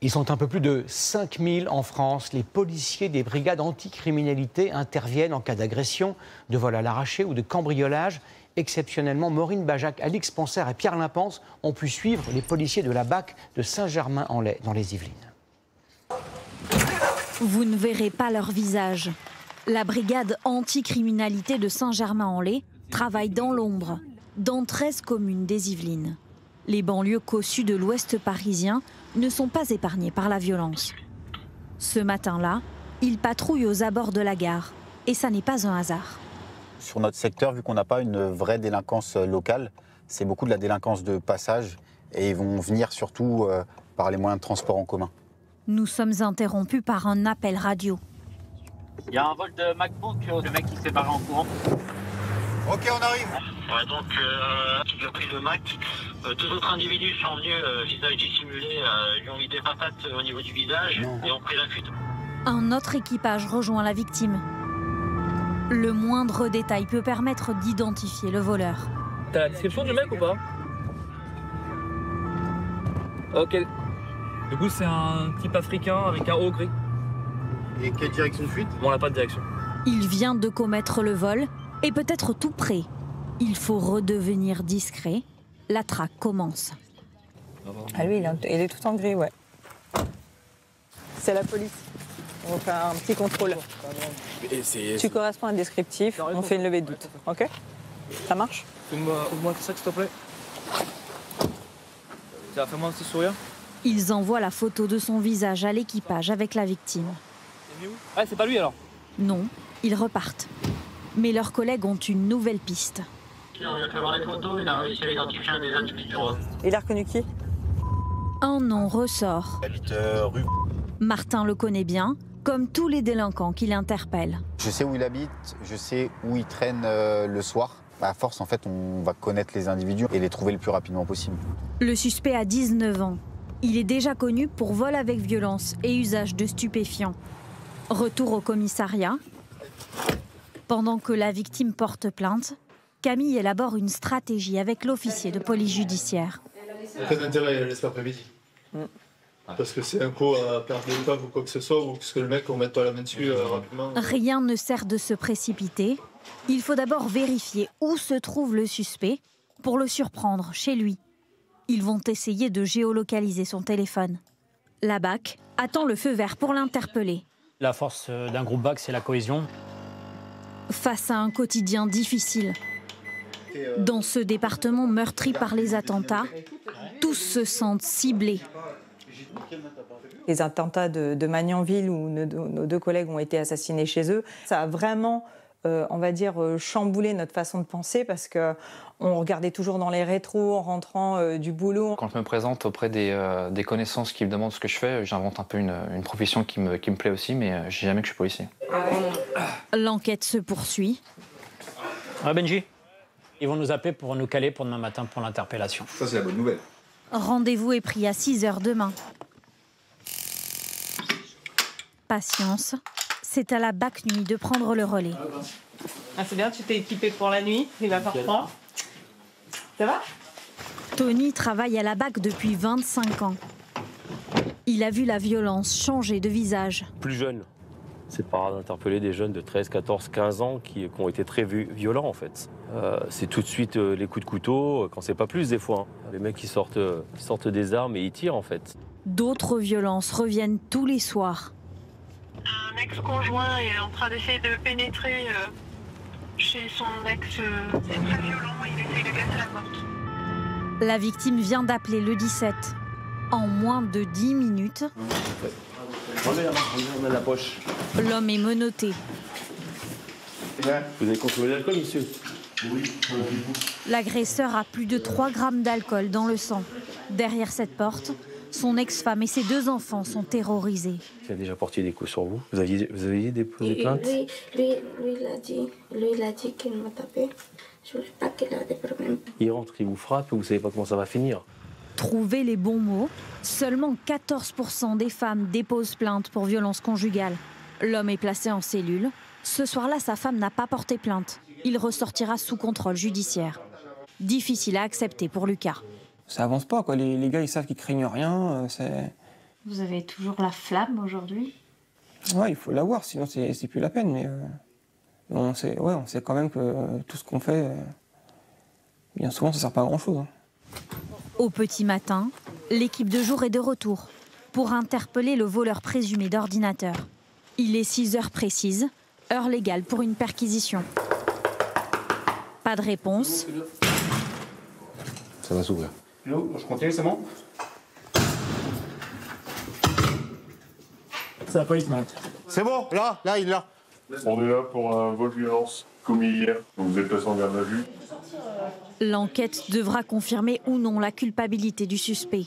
Ils sont un peu plus de 5000 en France. Les policiers des brigades anticriminalité interviennent en cas d'agression, de vol à l'arraché ou de cambriolage. Exceptionnellement, Maureen Bajac, Alix Panser et Pierre Limpens ont pu suivre les policiers de la BAC de Saint-Germain-en-Laye, dans les Yvelines. Vous ne verrez pas leur visage. La brigade anticriminalité de Saint-Germain-en-Laye travaille dans l'ombre, dans 13 communes des Yvelines. Les banlieues cossues de l'ouest parisien ne sont pas épargnées par la violence. Ce matin-là, ils patrouillent aux abords de la gare. Et ça n'est pas un hasard. Sur notre secteur, vu qu'on n'a pas une vraie délinquance locale, c'est beaucoup de la délinquance de passage. Et ils vont venir surtout par les moyens de transport en commun. Nous sommes interrompus par un appel radio. Il y a un vol de MacBook, le mec qui s'est barré en courant. Ok, on arrive. Ouais, donc, il a pris le Mac. Deux autres individus sont venus, visage dissimulé, lui ont mis des patates au niveau du visage et ont pris la fuite. Un autre équipage rejoint la victime. Le moindre détail peut permettre d'identifier le voleur. T'as la description du mec ou pas? Ok. Du coup, c'est un type africain avec un haut gris. Et quelle direction de fuite? Bon, on n'a pas de direction. Il vient de commettre le vol et peut-être tout près. Il faut redevenir discret. La traque commence. Ah lui, il est tout en gris, ouais. C'est la police. On va faire un petit contrôle. Tu corresponds à un descriptif, on fait une levée de doute. Ok? Ça marche? Fais-moi ça, s'il te plaît. Tiens, fais-moi un petit sourire. Ils envoient la photo de son visage à l'équipage avec la victime. Ouais, c'est pas lui alors. Non, ils repartent. Mais leurs collègues ont une nouvelle piste. On vient de voir les photos, il a réussi à identifier un des individus. Il a reconnu qui? Un nom ressort. Il habite rue. Martin le connaît bien, comme tous les délinquants qui l'interpellent. Je sais où il habite, je sais où il traîne le soir. À force, en fait, on va connaître les individus et les trouver le plus rapidement possible. Le suspect a 19 ans. Il est déjà connu pour vol avec violence et usage de stupéfiants. Retour au commissariat. Pendant que la victime porte plainte, Camille élabore une stratégie avec l'officier de police judiciaire. Très d'intérêt cet après-midi. Parce que c'est un coup à perdre l'épave ou quoi que ce soit, ou que le mec, on mette pas la main dessus rapidement. Rien ne sert de se précipiter. Il faut d'abord vérifier où se trouve le suspect pour le surprendre chez lui. Ils vont essayer de géolocaliser son téléphone. La BAC attend le feu vert pour l'interpeller. La force d'un groupe BAC, c'est la cohésion. Face à un quotidien difficile, dans ce département meurtri par les attentats, tous se sentent ciblés. Les attentats de Magnanville où nos deux collègues ont été assassinés chez eux, ça a vraiment, on va dire, chamboulé notre façon de penser parce qu'on regardait toujours dans les rétros en rentrant du boulot. Quand je me présente auprès des connaissances qui me demandent ce que je fais, j'invente un peu une profession qui me plaît aussi, mais je dis jamais que je suis policier. L'enquête se poursuit. Ah Benji, ils vont nous appeler pour nous caler pour demain matin pour l'interpellation. Ça, c'est la bonne nouvelle. Rendez-vous est pris à 6h demain. Patience, c'est à la BAC nuit de prendre le relais. Ah, c'est bien, tu t'es équipé pour la nuit, il va faire froid. Ça va? Tony travaille à la BAC depuis 25 ans. Il a vu la violence changer de visage. Plus jeune, c'est pas rare d'interpeller des jeunes de 13, 14, 15 ans qui ont été très violents en fait. C'est tout de suite les coups de couteau, quand c'est pas plus des fois. Hein. Les mecs qui sortent des armes et ils tirent en fait. D'autres violences reviennent tous les soirs. Un ex-conjoint est en train d'essayer de pénétrer chez son ex. C'est très violent, il essaye de casser la porte. La victime vient d'appeler le 17. En moins de 10 minutes, la poche. l'homme est menotté. Vous avez consommé de l'alcool, monsieur? Oui. L'agresseur a plus de 3 grammes d'alcool dans le sang. Derrière cette porte, son ex-femme et ses 2 enfants sont terrorisés. Il a déjà porté des coups sur vous. Vous aviez déposé plainte? Lui, il a dit qu'il m'a tapé. Je ne voulais pas qu'il ait des problèmes. Il rentre, il vous frappe, vous ne savez pas comment ça va finir. Trouver les bons mots, seulement 14% des femmes déposent plainte pour violence conjugale. L'homme est placé en cellule. Ce soir-là, sa femme n'a pas porté plainte. Il ressortira sous contrôle judiciaire. Difficile à accepter pour Lucas. Ça avance pas, quoi. Les gars, ils savent qu'ils craignent rien. Vous avez toujours la flamme aujourd'hui? Ouais, il faut l'avoir, sinon c'est plus la peine. Mais on sait quand même que tout ce qu'on fait, bien souvent, ça ne sert pas à grand-chose. Hein. Au petit matin, l'équipe de jour est de retour pour interpeller le voleur présumé d'ordinateur. Il est 6 heures précises, heure légale pour une perquisition. Pas de réponse. Ça va s'ouvrir. Je continue, c'est bon? C'est la police, Matt. C'est bon, là, il est là. On est là pour un vol de violence commis hier. Donc vous êtes placé en garde à vue. L'enquête devra confirmer ou non la culpabilité du suspect.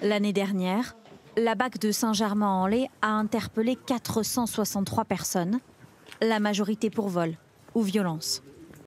L'année dernière, la BAC de Saint-Germain-en-Laye a interpellé 463 personnes, la majorité pour vol ou violence.